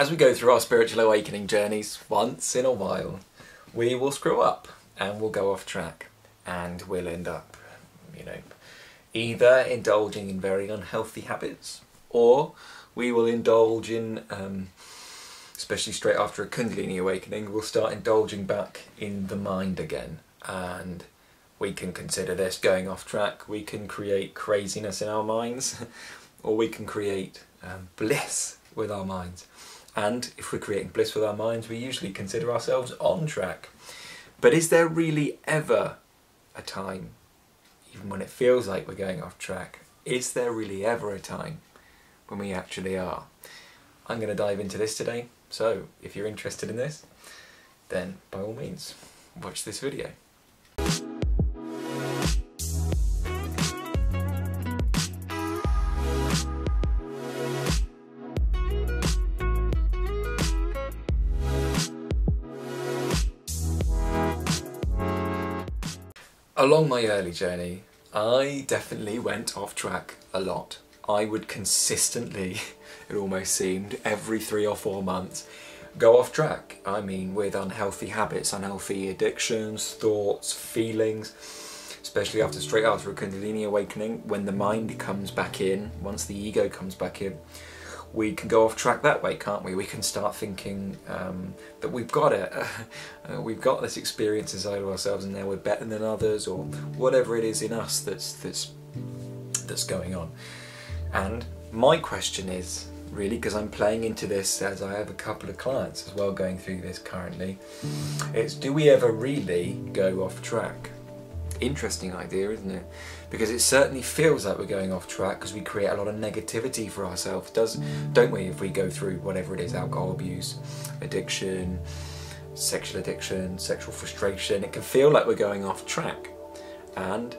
As we go through our spiritual awakening journeys, once in a while, we will screw up and we'll go off track and we'll end up, either indulging in very unhealthy habits, or we will indulge in, especially straight after a Kundalini awakening, we'll start indulging back in the mind again. And we can consider this going off track. We can create craziness in our minds, or we can create bliss with our minds. And if we're creating bliss with our minds, we usually consider ourselves on track. But is there really ever a time, even when it feels like we're going off track, is there really ever a time when we actually are? I'm going to dive into this today, so if you're interested in this, then by all means, watch this video. Along my early journey, I definitely went off track a lot. I would consistently, it almost seemed, every 3 or 4 months, go off track. I mean, with unhealthy habits, unhealthy addictions, thoughts, feelings, especially straight after a Kundalini awakening, when the mind comes back in, once the ego comes back in, we can go off track that way, can't we? We can start thinking that we've got it, we've got this experience inside of ourselves, and now we're better than others, or whatever it is in us that's going on. And my question is, really, because I'm playing into this as I have a couple of clients as well going through this currently, it's, do we ever really go off track? Interesting idea, isn't it? Because it certainly feels like we're going off track because we create a lot of negativity for ourselves, don't we? If we go through whatever it is, alcohol abuse, addiction, sexual frustration, it can feel like we're going off track. And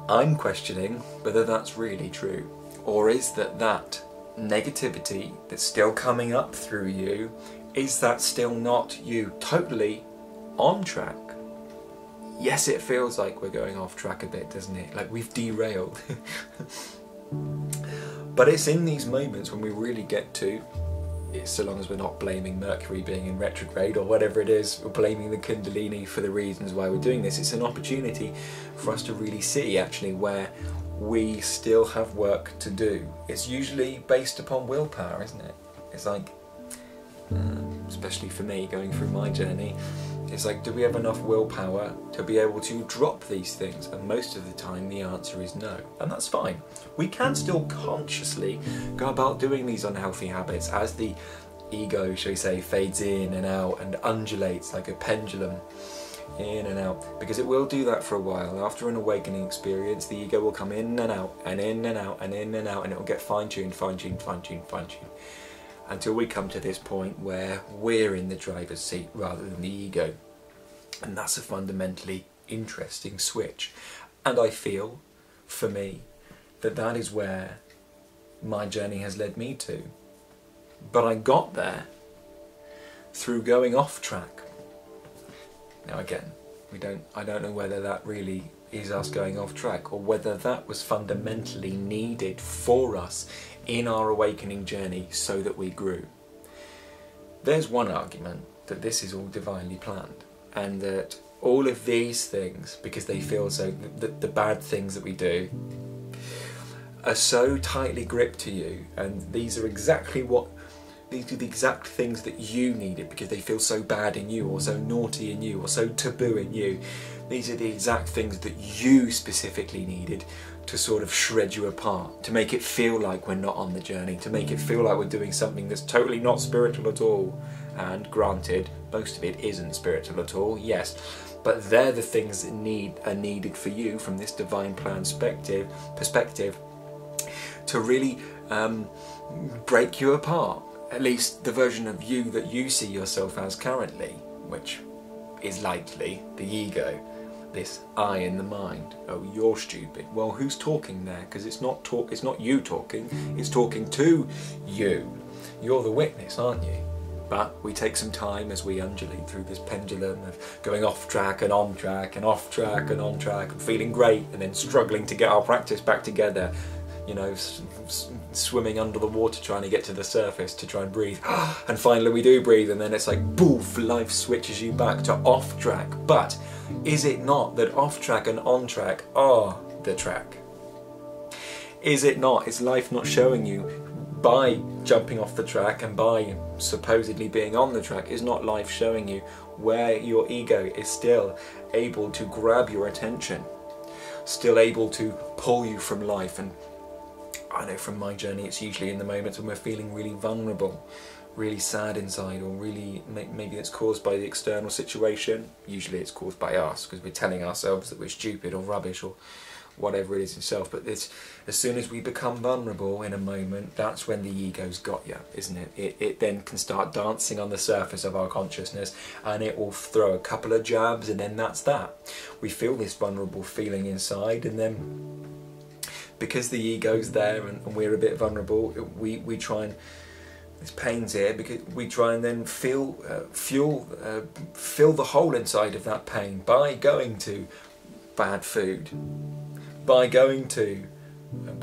I'm questioning whether that's really true, or is that negativity that's still coming up through you, is that still not you totally on track? Yes, it feels like we're going off track a bit, doesn't it? Like we've derailed. But it's in these moments when we really get to, so long as we're not blaming Mercury being in retrograde or whatever it is, we're blaming the Kundalini for the reasons why we're doing this. It's an opportunity for us to really see actually where we still have work to do. It's usually based upon willpower, isn't it? It's like, especially for me going through my journey, it's like, do we have enough willpower to be able to drop these things? And most of the time the answer is no. And that's fine. We can still consciously go about doing these unhealthy habits as the ego, shall we say, fades in and out and undulates like a pendulum, in and out, because it will do that for a while. After an awakening experience, the ego will come in and out and in and out and in and out, and it will get fine-tuned, fine-tuned, fine-tuned, fine-tuned, until we come to this point where we're in the driver's seat rather than the ego. And that's a fundamentally interesting switch. And I feel, for me, that is where my journey has led me to. But I got there through going off track. Now again, I don't know whether that really is us going off track, or whether that was fundamentally needed for us in our awakening journey so that we grew. There's one argument that this is all divinely planned, and that all of these things, because they feel so, the bad things that we do are so tightly gripped to you, and these are the exact things that you needed because they feel so bad in you, or so naughty in you, or so taboo in you. These are the exact things that you specifically needed to sort of shred you apart, to make it feel like we're not on the journey, to make it feel like we're doing something that's totally not spiritual at all. And granted, most of it isn't spiritual at all, yes, but they're the things that are needed for you from this divine plan perspective to really break you apart. At least the version of you that you see yourself as currently, which is likely the ego, this I in the mind. Oh, you're stupid. Well, who's talking there? Because it's not you talking, it's talking to you. You're the witness, aren't you? But we take some time as we undulate through this pendulum of going off track and on track and off track and on track and feeling great, and then struggling to get our practice back together, you know, swimming under the water trying to get to the surface to try and breathe. And finally we do breathe, and then it's like, boof, life switches you back to off track. But is it not that off track and on track are the track? Is it not? Is life not showing you, by jumping off the track and by supposedly being on the track, is not life showing you where your ego is still able to grab your attention, still able to pull you from life? And I know from my journey, it's usually in the moments when we're feeling really vulnerable, really sad inside, or really, maybe it's caused by the external situation. Usually it's caused by us, because we're telling ourselves that we're stupid or rubbish or whatever it is itself. But it's, as soon as we become vulnerable in a moment, that's when the ego's got you, isn't it? It then can start dancing on the surface of our consciousness, and it will throw a couple of jabs, and then that's that. We feel this vulnerable feeling inside, and then because the ego's there and we're a bit vulnerable, we try and, this pain's here, because we try and then fill the hole inside of that pain by going to bad food, by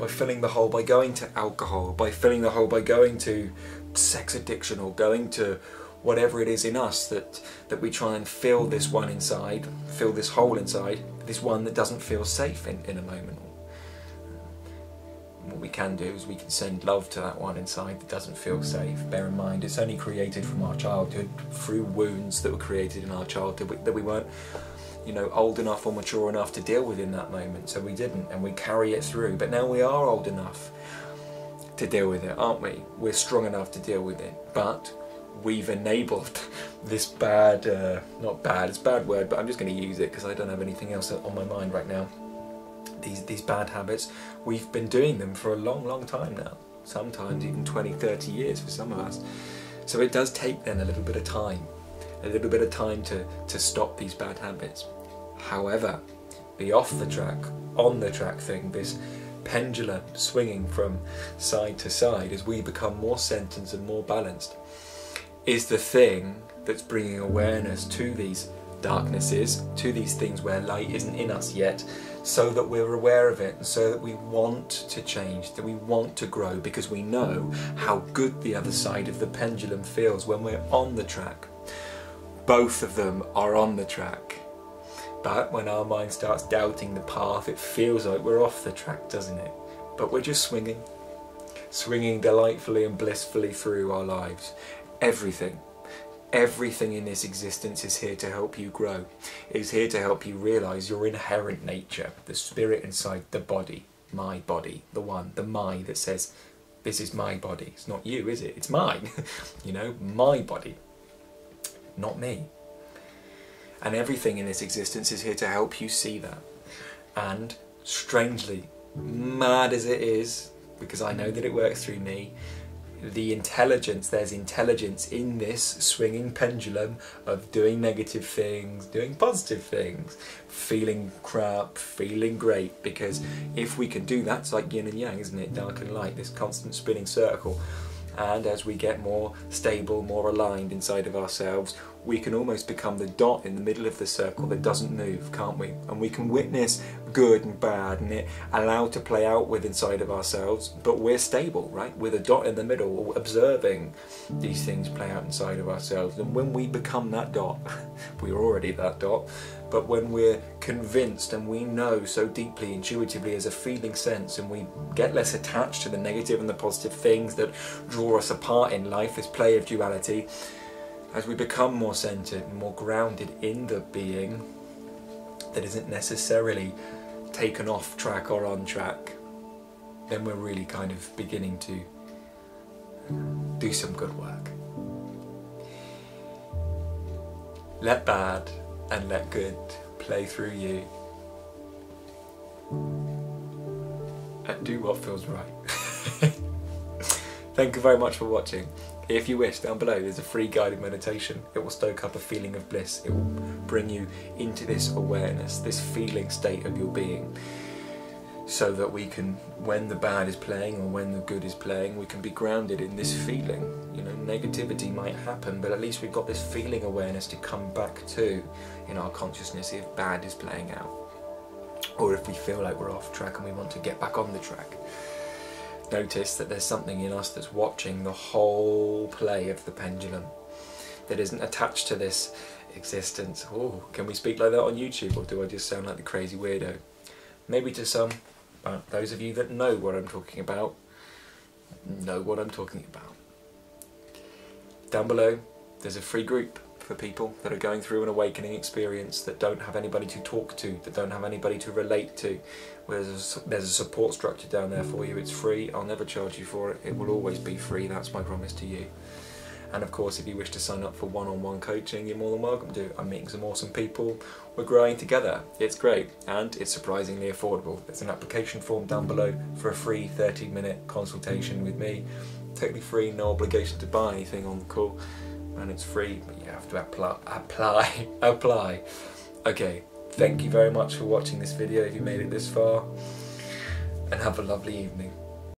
filling the hole by going to alcohol, by filling the hole by going to sex addiction, or going to whatever it is in us that we try and fill this one inside, fill this hole inside, this one that doesn't feel safe in a moment. What we can do is we can send love to that one inside that doesn't feel safe. Bear in mind, it's only created from our childhood, through wounds that were created in our childhood that we weren't, you know, old enough or mature enough to deal with in that moment, so we didn't, and we carry it through. But now we are old enough to deal with it, aren't we? We're strong enough to deal with it, but we've enabled this bad, not bad, it's a bad word, but I'm just going to use it because I don't have anything else on my mind right now. These bad habits, we've been doing them for a long time now, sometimes even 20-30 years for some of us. So it does take then a little bit of time to stop these bad habits. However, the off the track, on the track thing, this pendulum swinging from side to side as we become more centered and more balanced, is the thing that's bringing awareness to these darknesses, to these things where light isn't in us yet, so that we're aware of it, and so that we want to change, that we want to grow, because we know how good the other side of the pendulum feels when we're on the track. Both of them are on the track. But when our mind starts doubting the path, it feels like we're off the track, doesn't it? But we're just swinging delightfully and blissfully through our lives. Everything in this existence is here to help you grow. It's here to help you realise your inherent nature, the spirit inside the body, my body, the one, the my that says, this is my body. It's not you, is it? It's mine. You know, my body, not me. And everything in this existence is here to help you see that. And strangely, mad as it is, because I know that it works through me, there's intelligence in this swinging pendulum of doing negative things, doing positive things, feeling crap, feeling great, because if we can do that, it's like yin and yang, isn't it? Dark and light, this constant spinning circle. And as we get more stable, more aligned inside of ourselves, we can almost become the dot in the middle of the circle that doesn't move, can't we? And we can witness good and bad and it allowed to play out with inside of ourselves, but we're stable, right? We're the dot in the middle, observing these things play out inside of ourselves. And when we become that dot, we're already that dot, but when we're convinced and we know so deeply, intuitively, as a feeling sense, and we get less attached to the negative and the positive things that draw us apart in life, this play of duality, as we become more centered and more grounded in the being that isn't necessarily taken off track or on track, then we're really kind of beginning to do some good work. Let bad and let good play through you, and do what feels right. Thank you very much for watching. If you wish, down below there's a free guided meditation. It will stoke up a feeling of bliss. It will bring you into this awareness, this feeling state of your being, so that we can, when the bad is playing or when the good is playing, we can be grounded in this feeling. You know, negativity might happen, but at least we've got this feeling awareness to come back to in our consciousness if bad is playing out, or if we feel like we're off track and we want to get back on the track. notice that there's something in us that's watching the whole play of the pendulum, that isn't attached to this existence. Oh, can we speak like that on YouTube, or do I just sound like the crazy weirdo? Maybe to some, but those of you that know what I'm talking about, know what I'm talking about. Down below, there's a free group for people that are going through an awakening experience, that don't have anybody to talk to, that don't have anybody to relate to. There's a support structure down there for you. It's free. I'll never charge you for it. It will always be free. That's my promise to you. And of course, if you wish to sign up for one-on-one coaching, you're more than welcome to. I'm meeting some awesome people. We're growing together. It's great, and it's surprisingly affordable. There's an application form down below for a free 30-minute consultation with me. Totally free, no obligation to buy anything on the call, and it's free, but you have to apply. Okay, thank you very much for watching this video if you made it this far, and have a lovely evening.